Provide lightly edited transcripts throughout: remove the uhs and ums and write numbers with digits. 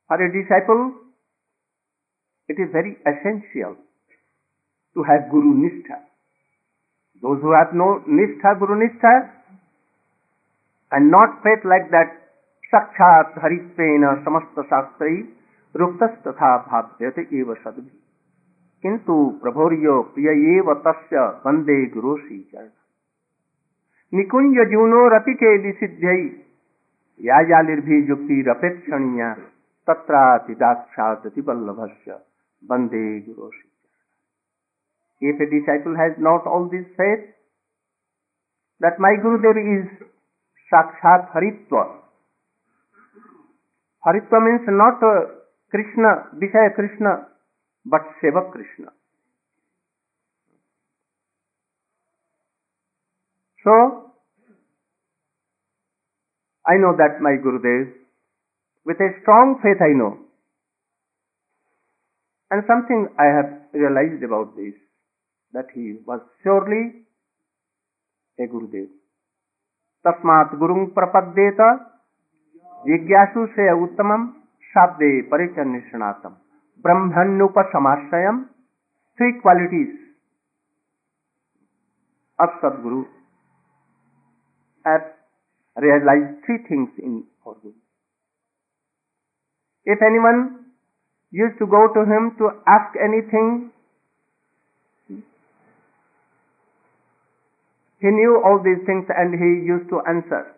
For a disciple, it is very essential to have Guru Nishtha. Those who have no Nishtha, Guru Nishtha, and not faith like that, Sakshat Haritvena Samasta Shastrai Ruktas Tatha Bhavyate Eva Sadbhi Kintu Prabhoryo Priyayeva Tasya Vande Guroshi Charana Nikunja Juno Ratike Disiddhai Yajalirbhi Jukti Rapekshaniya Tatra Tidakshadati Vallabhasya Vande Guroshi Charana. If a disciple has not all this faith, that my Gurudev is Sakshat Haritva. Haritva means not Krishna, Vishaya Krishna, but Seva Krishna. So, I know that my Gurudev, with a strong faith I know. And something I have realized about this, that he was surely a Gurudev. Tasmat Gurung Prapaddeta Jigyasu se uttamam Shabde Parichanishanatam Brahmanupa Samashayam. Three qualities of Sadguru have realized three things in our Guru. If anyone used to go to him to ask anything, he knew all these things and he used to answer.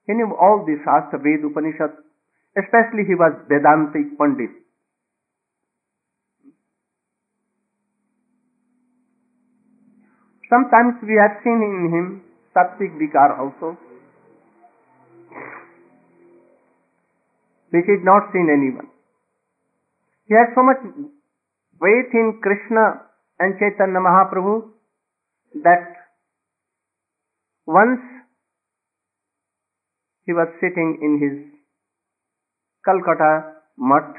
He knew all the Shastra, Ved, Upanishad. Especially he was Vedantic Pandit. Sometimes we have seen in him Sattvic Vikar also, which is not seen anyone. He has so much faith in Krishna and Chaitanya Mahaprabhu that once he was sitting in his Calcutta Mutt,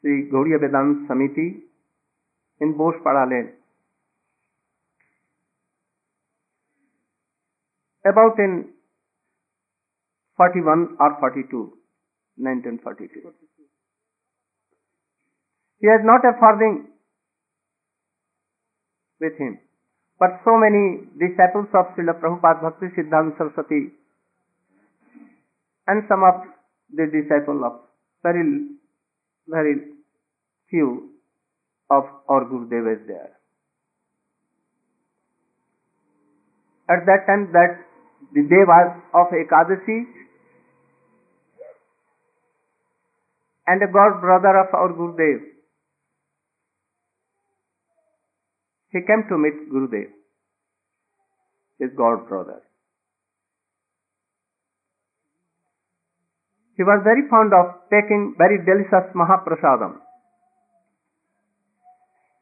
Sri Gaudiya Vedanta Samiti in Bospada Lane. About in 41 or 42, 1942. He has not a farthing with him. But so many disciples of Srila Prabhupada Bhakti Siddhanta Saraswati and some of the disciples of very few of our Gurudeva is there. At that time, that the day was of Ekadasi, and a god brother of our Gurudev, he came to meet Gurudev, his god brother. He was very fond of taking very delicious Mahaprasadam.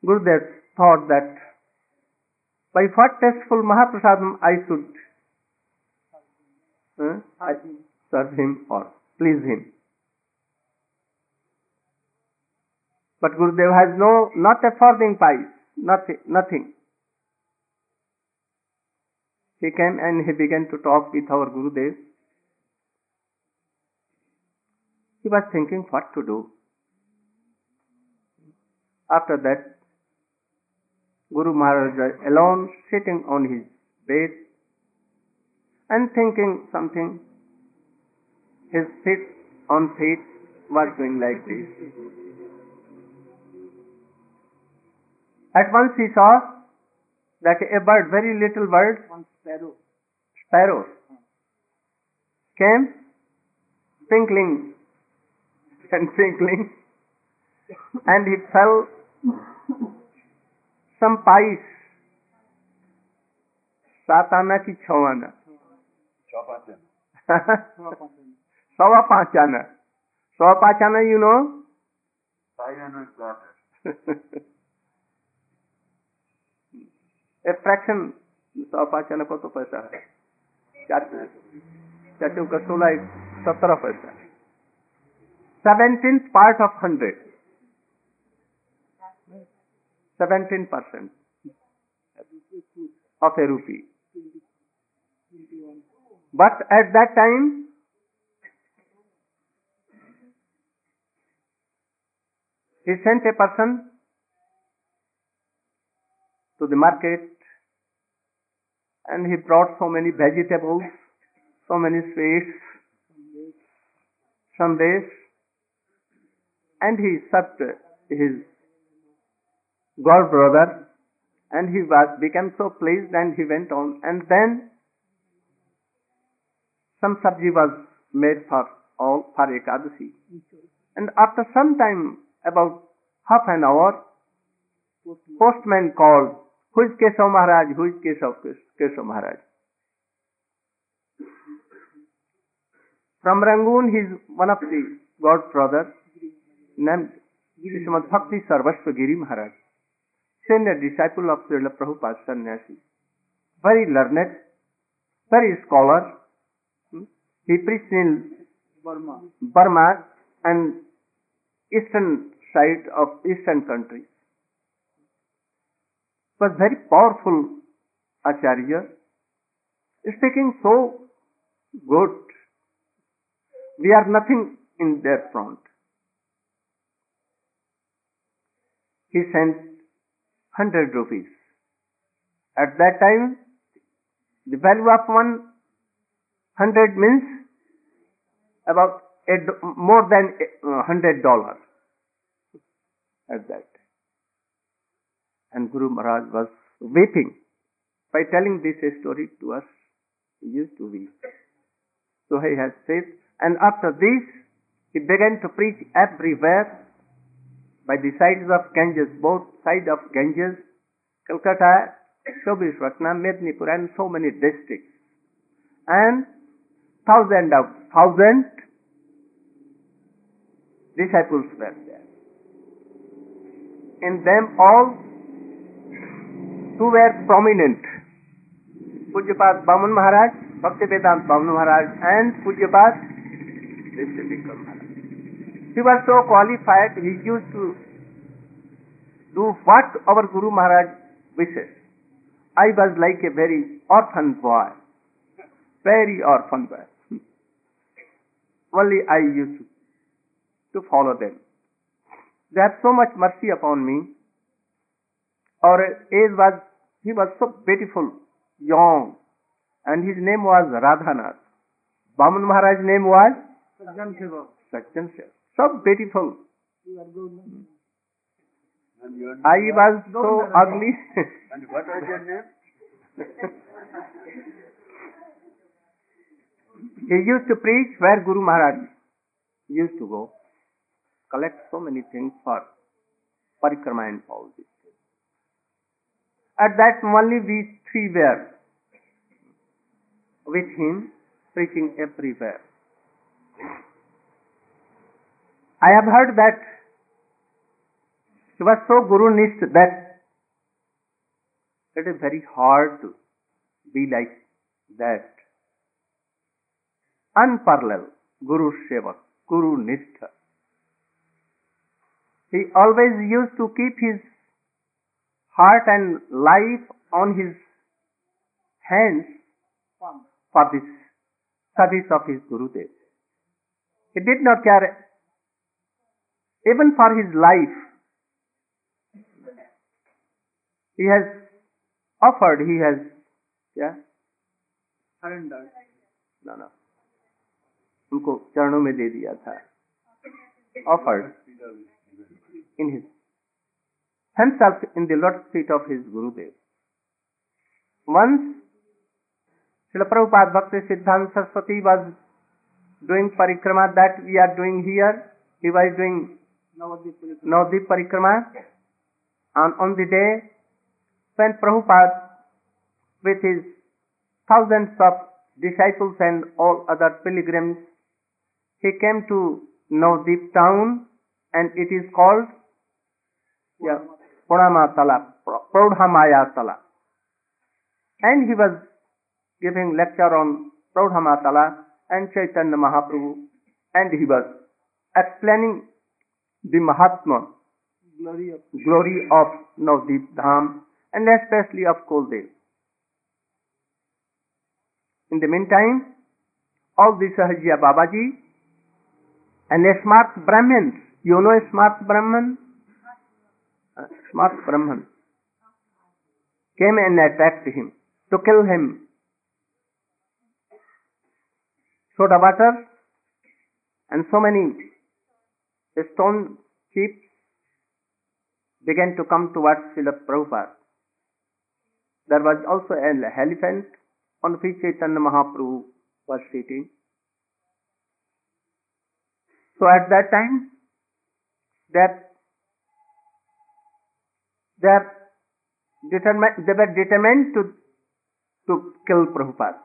Gurudev thought that by what tasteful Mahaprasadam I should serve him or please him. But Gurudev has not a farthing piece, nothing. He came and he began to talk with our Gurudev. He was thinking what to do. After that, Guru Maharaja alone sitting on his bed and thinking something, his feet was going like this. At once he saw that a bird, very little bird, sparrow, came twinkling and twinkling, and he fell some pice, Satana ki Chhavana. Sawa Panchana. Sawa Panchana, you know? A fraction, Sawa Panchana ko to paisa hai. Chachu ka 17 paisa. 17th part of 100. 17% of a rupee. But at that time, He sent a person to the market and he brought so many vegetables, so many sweets, sandesh, and he served his god brother, and he became so pleased and he went on, and then some sabji was made for Ekadasi. And after some time, about half an hour, postman called, "Who is Kesava Maharaj? Who is Kesava Maharaj?" From Rangoon, he is one of the god brothers named Srila Bhakti Prajnana Maharaj, senior disciple of Srila Prabhupada Sannyasi, very learned, very scholar. He preached in Burma and eastern side of eastern countries. Was very powerful Acharya, speaking so good. We are nothing in their front. He sent 100 rupees. At that time, the value of 100 means about more than $100 at that. And Guru Maharaj was weeping by telling this story to us. He used to weep. So he has said, and after this, he began to preach everywhere by the sides of Ganges, both sides of Ganges, Calcutta, Shobishwatna, Mednipur, and so many districts. And thousands disciples were there. In them all, two were prominent. Pujyapat Baman Maharaj, Bhaktivedanta Baman Maharaj, and Pujyapat Trivikrama Maharaj. He was so qualified, he used to do what our Guru Maharaj wishes. I was like a very orphan boy, very orphan boy. Only I used to follow them. They have so much mercy upon me. Our age was, he was so beautiful, young, and his name was Radhanath. Baman Maharaj's name was Sajjan Seva. So beautiful. I was so ugly. And what was your name? He used to preach where Guru Maharaj used to go, collect so many things for parikrama and all this. At that only we three were with him, preaching everywhere. I have heard that he was so Guru-nisth that it is very hard to be like that. Unparalleled Guru Sevak, Guru-nisth. He always used to keep his heart and life on his hands for this service of his Gurudev. He did not care even for his life. He has offered, he has, Surrendered. No. उनको चरणों में दे दिया था. Offered in his himself in the lotus feet of his Gurudev. Once Srila Prabhupada Bhakti Siddhanta Saraswati was doing parikrama that we are doing here. He was doing Navadvip parikrama. And on the day when Prabhupada with his thousands of disciples and all other pilgrims, he came to Navadvip town, and it is called Praudhamaya Tala. And he was giving lecture on Praudhamatala and Chaitanya Mahaprabhu, and he was explaining the Mahatma, glory of Navadvip Dham, and especially of Kuldev. In the meantime, all the Sahajya Babaji and smart Brahmins, you know smart Brahman, smart Brahman, came and attacked him to kill him. Soda water and so many stone heaps began to come towards Srila Prabhupada. There was also an elephant on which Chaitanya Mahaprabhu was sitting. So at that time, they were determined to kill Prabhupada.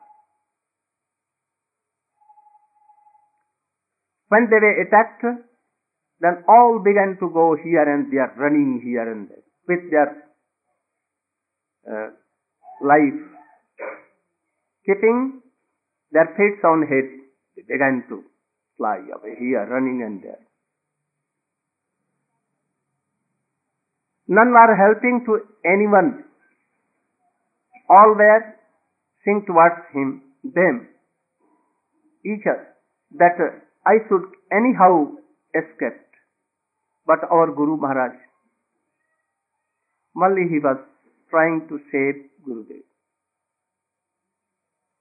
When they were attacked, then all began to go here and there, running here and there, with their life, keeping their feet on head. They began to fly away here, running and there. None were helping to anyone. All were seeing towards them, each other, that I should anyhow escape. But our Guru Maharaj, only he was trying to save Gurudeva.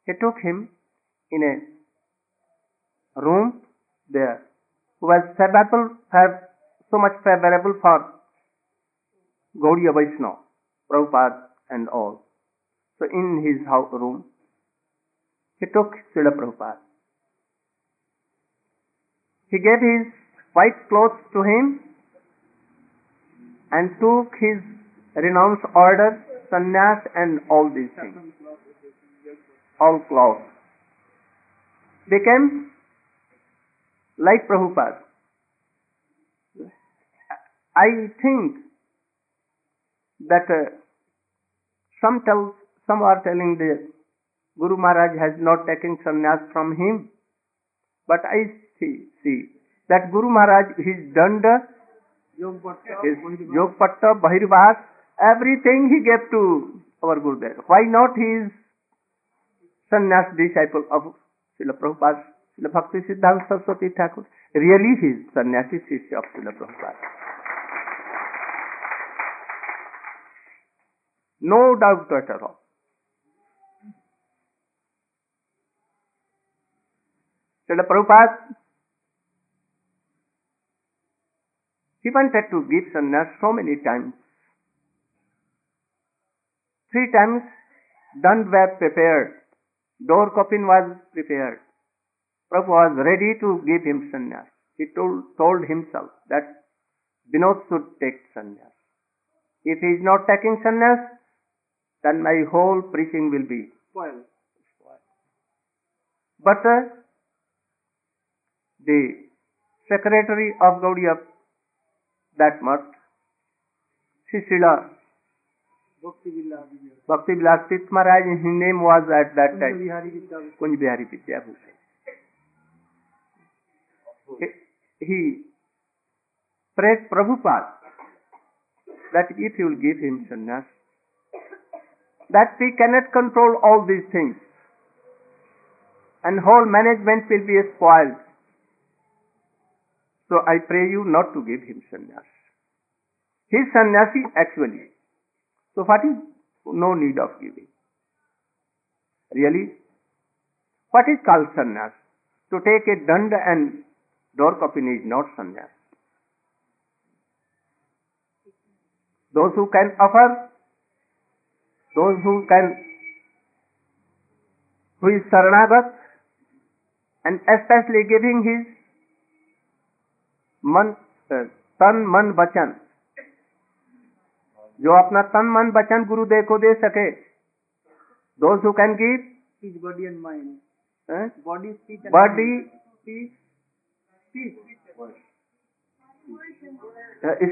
He took him in a room there, who was so much favorable for Gaudiya Vaishnava, Prabhupada and all. So in his room, he took Srila Prabhupada. He gave his white clothes to him and took his renounced order, sannyas and all these things. All clothes. Became like Prabhupada. I think that some are telling the Guru Maharaj has not taken sannyas from him, but I see that Guru Maharaj, his danda, his yogpatta, bahirvas, everything he gave to our Gurudeva. Why not he is sannyas disciple of Srila Prabhupada, Srila Bhakti Siddhanta Saraswati Thakur? Really he is sannyasi shishya of Srila Prabhupada. No doubt at all. Srila Prabhupada, he wanted to give sannyas so many times. 3 times dand were prepared. Door coffin was prepared. Prabhupada was ready to give him sannyas. He told himself that Vinod should take sannyas. If he is not taking sannyas, then my whole preaching will be spoiled. But the secretary of Gaudiya that month, Srila Bhakti Prajnana Maharaj, his name was at that time Kunj Bihari Vidyabhushan. He prayed Prabhupada that if you will give him sannyas, that we cannot control all these things and whole management will be spoiled. So I pray you not to give him sannyas. He is sannyasi actually. So what is no need of giving? Really? What is called sannyas? To take a danda and door coffin is not sannyas. Those who can offer, those who is saranagat and especially giving his तन मन वचन, जो अपना तन मन वचन गुरुदेव को दे सके, those who can give speech, body and mind. Body, speech, and body,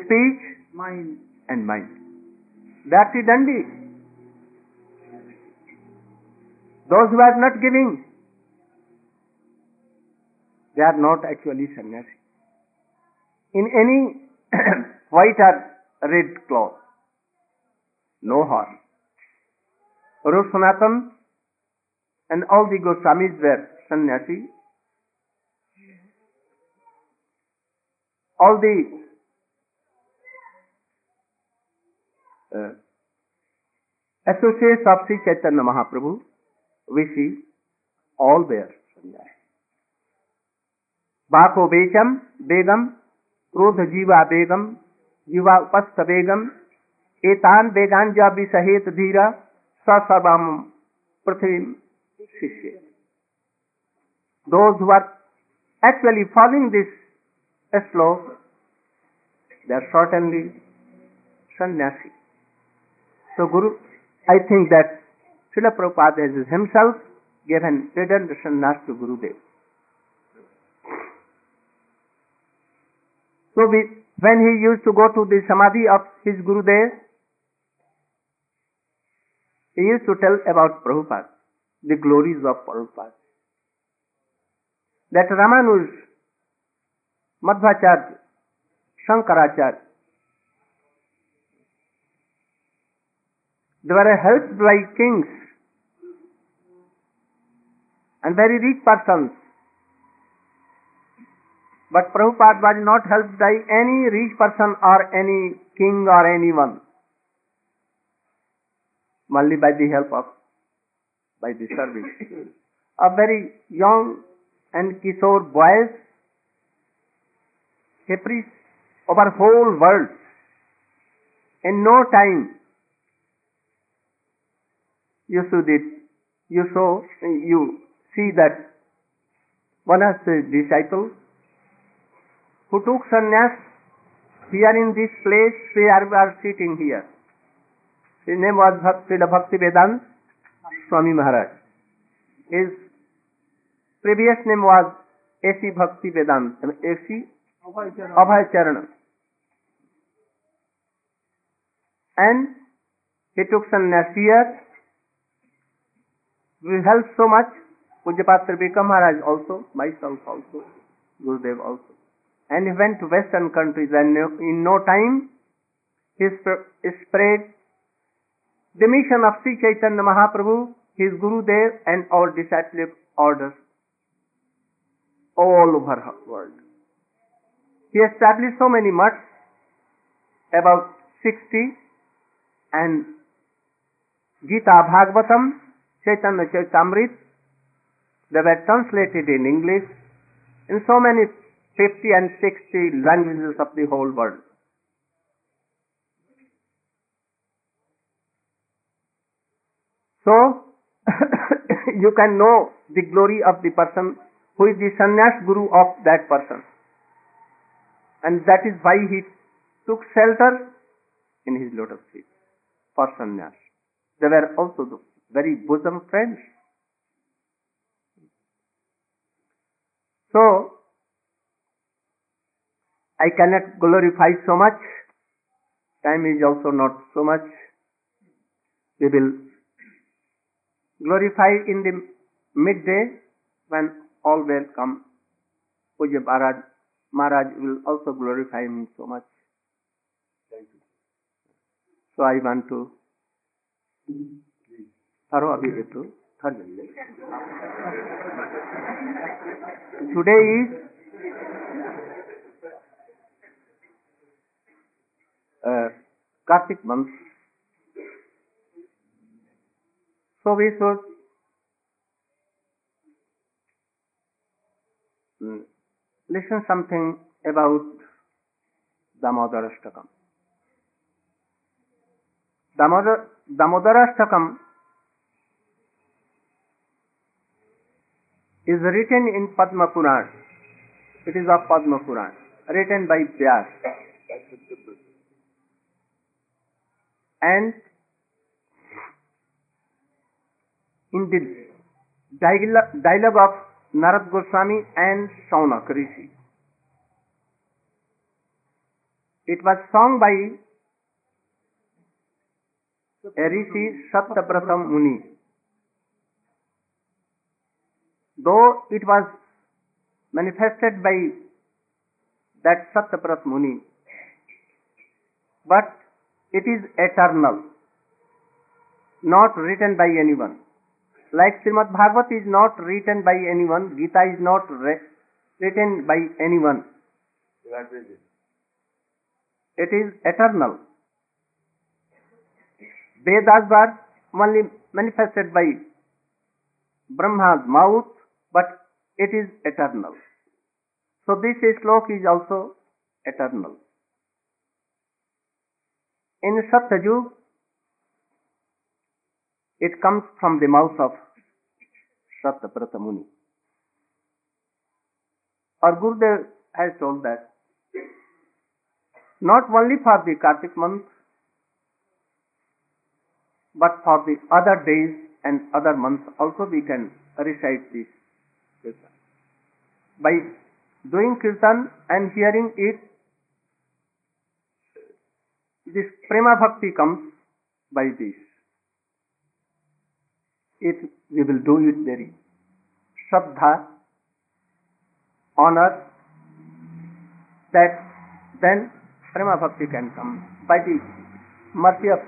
speech, mind and mind. That is dandi. Those who are not giving, they are not actually sannyasi. In any white or red cloth, no harm. Rup Sanatan and all the Goswamis were sannyasi. All the associates of Sri Chaitanya Mahaprabhu, we see all wear sannyas. Bhako Bekam, Begam, Krodha Jiva Begam, Jiva Upastha Begam, Etan Beganja Visahet Dhira, Sasabam Prathim Shishya. Those who are actually following this slok, they are certainly sannyasi. So I think that Srila Prabhupada has himself given written sannyas to Gurudeva. So when he used to go to the samadhi of his Gurudev, he used to tell about Prabhupada, the glories of Prabhupada. That Ramanuj, Madhvacharya, Shankaracharya, they were helped by kings and very rich persons. But Prabhupada was not helped by any rich person or any king or anyone. Only by the help of, by the service. A very young and Kishore boys, he preached over whole world. In no time, you see that one of his disciples who took sannyas here in this place where we are sitting here. His name was Srila Bhakti Prajnana Gosvami Maharaja. His previous name was A.C. Bhakti Prajnana, A.C. Abhay Charana. And he took sannyas here. We helped so much. Pujyapat Trivikrama Maharaj also, myself also, Gurudeva also. And he went to Western countries, and in no time he spread the mission of Sri Chaitanya Mahaprabhu, his Gurudev, and all disciplic orders all over the world. He established so many mutts, about 60, and Gita Bhagavatam, Chaitanya Charitamrita, they were translated in English in so many 50 and 60 languages of the whole world. So, you can know the glory of the person who is the sannyas guru of that person. And that is why he took shelter in his lotus feet for sannyas. They were also the very bosom friends. So, I cannot glorify so much. Time is also not so much. We will glorify in the midday when all will come. Puja Maharaj will also glorify me so much. So I want to today is Kartik month. So we should listen something about Damodarashtakam. Damodarashtakam is written in Padma Puran. It is of Padma Puran, written by Vyas. And in the dialogue of Narad Goswami and Shaunak Rishi, it was sung by a Rishi Satyabratam Muni. Though it was manifested by that Satyabrat Muni, but it is eternal, not written by anyone. Like Srimad Bhagavat is not written by anyone, Gita is not written by anyone. It is eternal. Vedas were only manifested by Brahma's mouth, but it is eternal. So this slok is also eternal. In Satyajug, it comes from the mouth of Satyavrata Muni. Our Gurudev has told that not only for the Kartik month, but for the other days and other months also we can recite this kirtan. By doing kirtan and hearing it, this prema bhakti comes by this. If we will do it very shraddha, honor, that then prema bhakti can come by the mercy of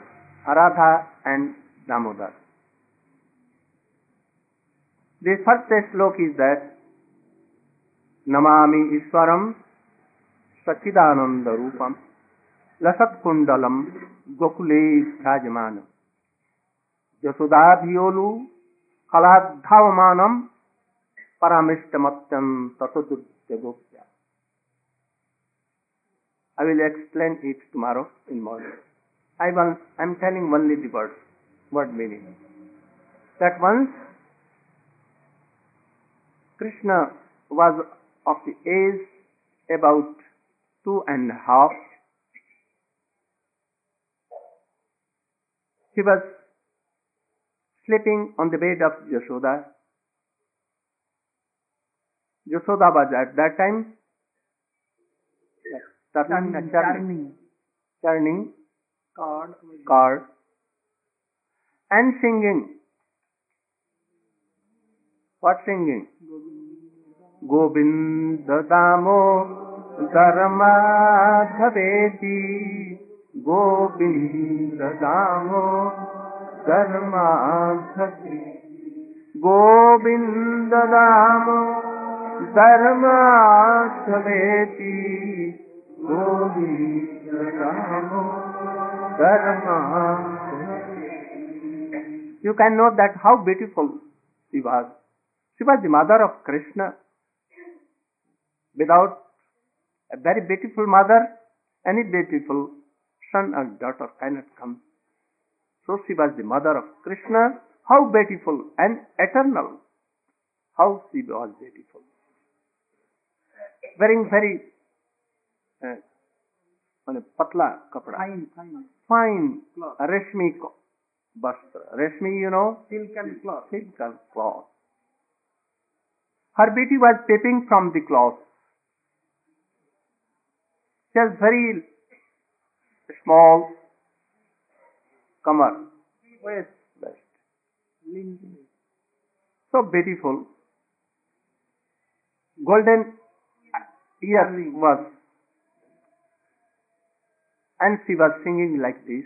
Radha and Damodar. The first slok is that Namami Iswaram Sachidananda Rupam Lasat Kundalam Gokule Bhrajamanam Yasodabhyolu Kaladhavamanam Paramishtamattam Tatodurjagopya. I will explain it tomorrow in morning. I am telling only the word meaning. That once Krishna was of the age about 2.5. He was sleeping on the bed of Yashoda. Yashoda was at that time churning curd and singing. What singing? Govinda Damo Dharma Dhaveti Govinda Damo Dharma Dhaveti Govinda Damo Dharma Dhaveti Govinda Damo Dharma. You can know that how beautiful she was. She was the mother of Krishna. Without a very beautiful mother, any beautiful son or daughter cannot come. So she was the mother of Krishna. How beautiful and eternal. How she was beautiful. Wearing very patla kapda. Fine reshmi vastra. Reshmi, you know? Silk and cloth. Silk and cloth. Her beauty was peeping from the cloth. She has very small kamar, waist. So beautiful. Golden ear was. And she was singing like this.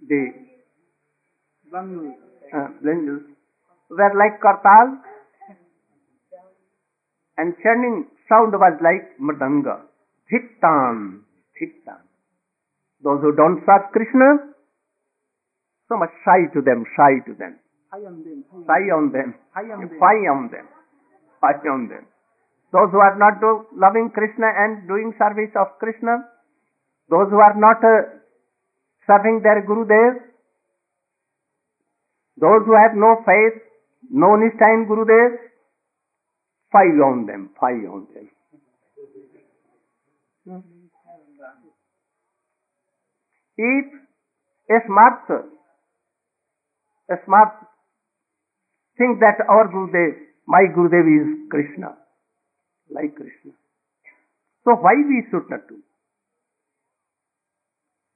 The bangles were like kartal, and churning sound was like mridanga. Dhiktan, dhiktan. Those who don't serve Krishna, so much shy to them, shy to them. High on them. Shy on them. High on them. High on them. High on them. Those who are not loving Krishna and doing service of Krishna, those who are not serving their Gurudev, those who have no faith, no nistha in Gurudev, fie on them, fie on them. If a smart think that our Gurudev, my Gurudev is Krishna, like Krishna, so why we should not do?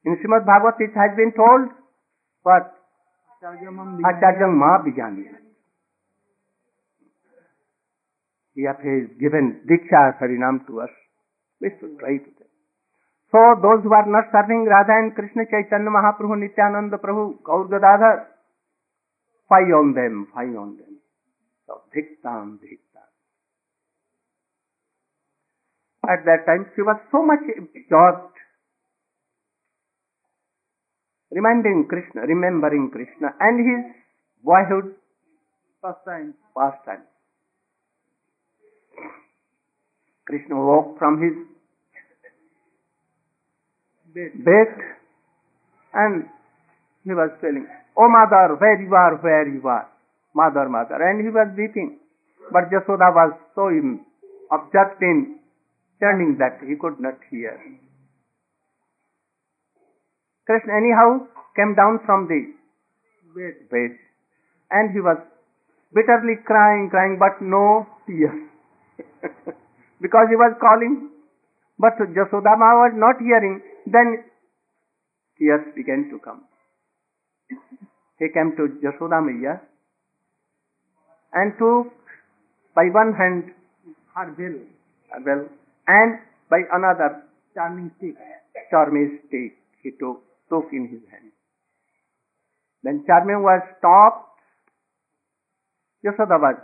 In Srimad Bhagavad it has been told, what? Acharyam ma bijani. He has given Diksha Harinam to us. We should try to them. So those who are not serving Radha and Krishna Chaitanya Mahaprabhu Nityananda Prabhu Gaur Gadadhar, fie on them, fie on them. So dhiktam, dhiktam. At that time she was so much absorbed reminding Krishna, remembering Krishna and his boyhood pastime. Krishna woke from his Bed. and he was telling, "Oh mother, where you are, where you are, mother, mother," and he was weeping. But Jasoda was so absorbed in turning that he could not hear. Krishna anyhow came down from the bed and he was bitterly crying, but no tears. Because he was calling, but Jasodama was not hearing. Then tears began to come. He came to Jasoda Maiya and took by one hand Her bell. And by another Charming stick. stick he took in his hand. Then Charming was stopped. Yasoda was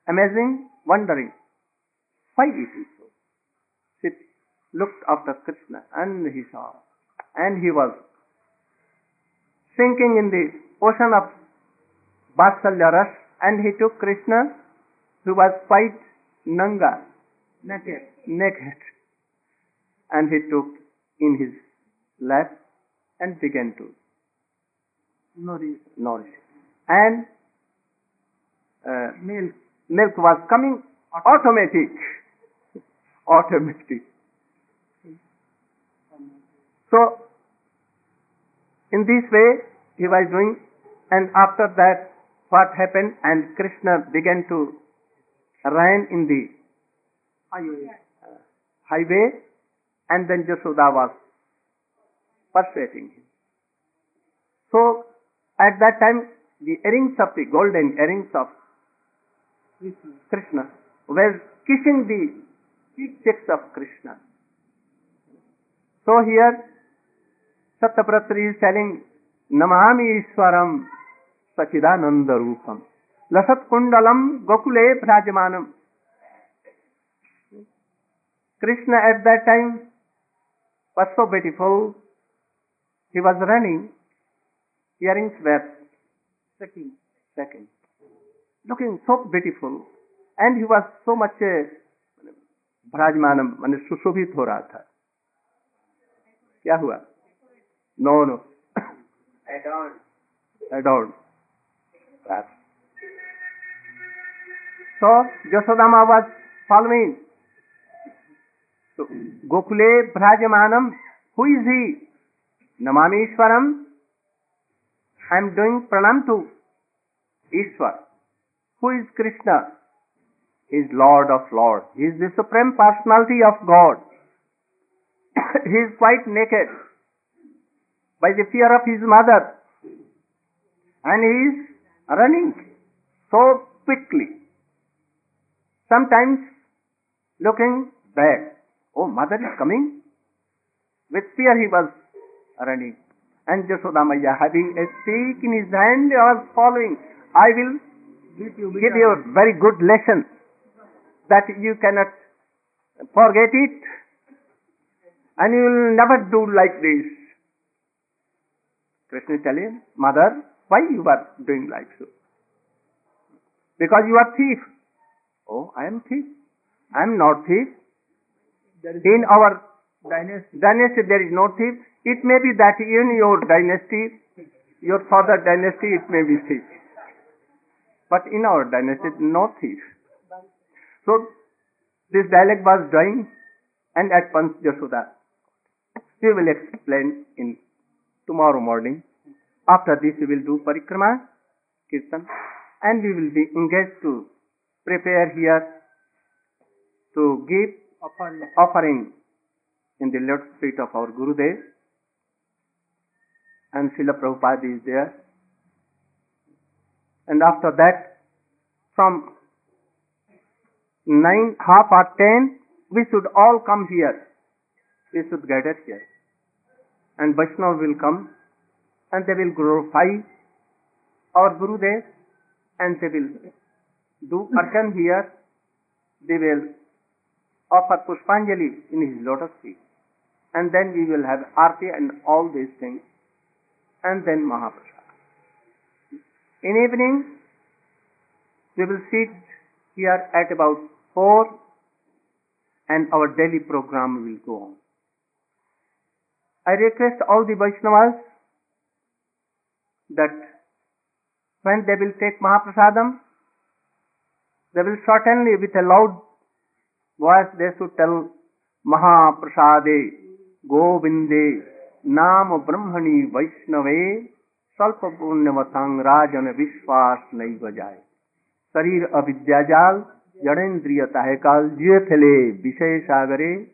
amazing, wondering why it is so. She looked after Krishna and he saw, and he was sinking in the ocean of Vatsalya Ras, and he took Krishna, who was quite nanga, naked, and he took in his lap and began to nourish. And milk was coming automatic. So, in this way he was doing, and after that what happened, and Krishna began to run in the highway, and then Jasoda was persuading him. So, at that time, the golden earrings of Krishna were kissing the cheeks of Krishna. So here, Satyavratri is telling, Namami Ishwaram Sachidananda Rupam Lasat Kundalam Gokule Prajmanam. Krishna at that time was so beautiful. He was running, earrings were second, looking so beautiful, and he was so much Prajmanam, माने सुशोभित हो रहा था. क्या हुआ? No. Adorned. So Jasodama was following. So Gokule Bhrajamanam, who is he? Namami Ishwaram. I am doing pranam to Ishwar. Who is Krishna? He is Lord of Lords. He is the Supreme Personality of God. He is quite naked by the fear of his mother, and he is running so quickly. Sometimes looking back. Oh, mother is coming. With fear he was running. And Jasoda Maiya, having a stick in his hand, was following. I will give you a very good lesson that you cannot forget it, and you will never do like this. Krishna is telling, Mother, why you are doing like so? Because you are thief. Oh, I am thief. I am not thief. In our dynasty there is no thief. It may be that in your dynasty, your father dynasty, it may be thief. But in our dynasty, no thief. So, this dialogue was going, and at once Jasoda. We will explain in tomorrow morning. After this we will do Parikrama, Kirtan, and we will be engaged to prepare here to give offering in the lotus feet of our Gurudev, and Srila Prabhupada is there. And after that, from 9, 9:30, we should all come here. We should gather here. And Vaishnava will come, and they will glorify our Gurudev, and they will do arkan here. They will offer Pushpanjali in his lotus feet. And then we will have arti and all these things. and then Mahaprasad. In evening, we will sit here at about 4 and our daily program will go on. I request all the Vaishnavas that when they will take Mahaprasadam, they will certainly with a loud voice they should tell Mahaprasade Govinde Nam Brahmani Vaishnave Salpa Punyavatang Rajan Vishwas Naiva Jai Sarir Avidyajal Jadendriya Tahekal Jiyethele Vishay Sagare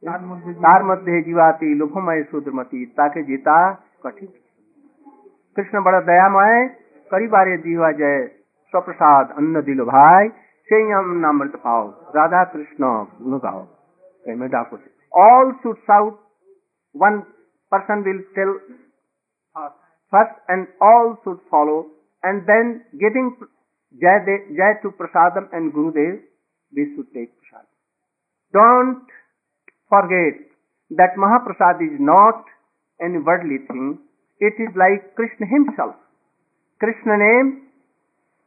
तार मध्य जीवाती लुभमय सुद्रमती ताके जीता कठिन। कृष्ण बड़ा दयामय करी बारे जीवा जय स्वप्रसाद अन्न दिलो भाई से हम नामृत पाओ राधा कृष्ण गुण गाओ। मैं डाकू all should shout, one person will tell first and all should follow, and then getting jai to prasadam and Gurudev, we should take prasad. Don't forget that Mahaprasad is not any worldly thing. It is like Krishna himself. Krishna name,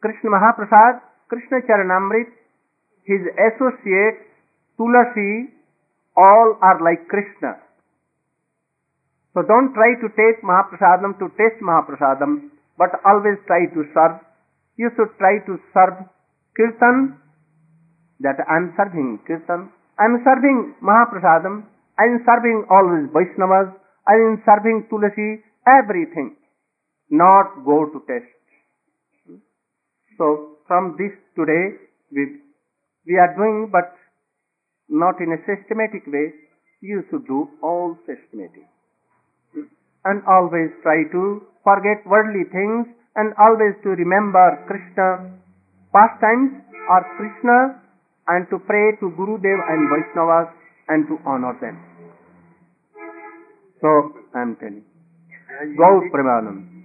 Krishna Mahaprasad, Krishna Charanamrit, his associates, Tulasi, all are like Krishna. So don't try to take Mahaprasadam to taste Mahaprasadam, but always try to serve. You should try to serve Kirtan, that I am serving Kirtan. I am serving Mahaprasadam. I am serving always Vaishnavas. I am serving Tulasi, everything. Not go to test. So from this today, we are doing, but not in a systematic way. You should do all systematic. And always try to forget worldly things and always to remember Krishna pastimes or Krishna, and to pray to Gurudev and Vaishnavas and to honor them. So I am telling. Gaur Premanam.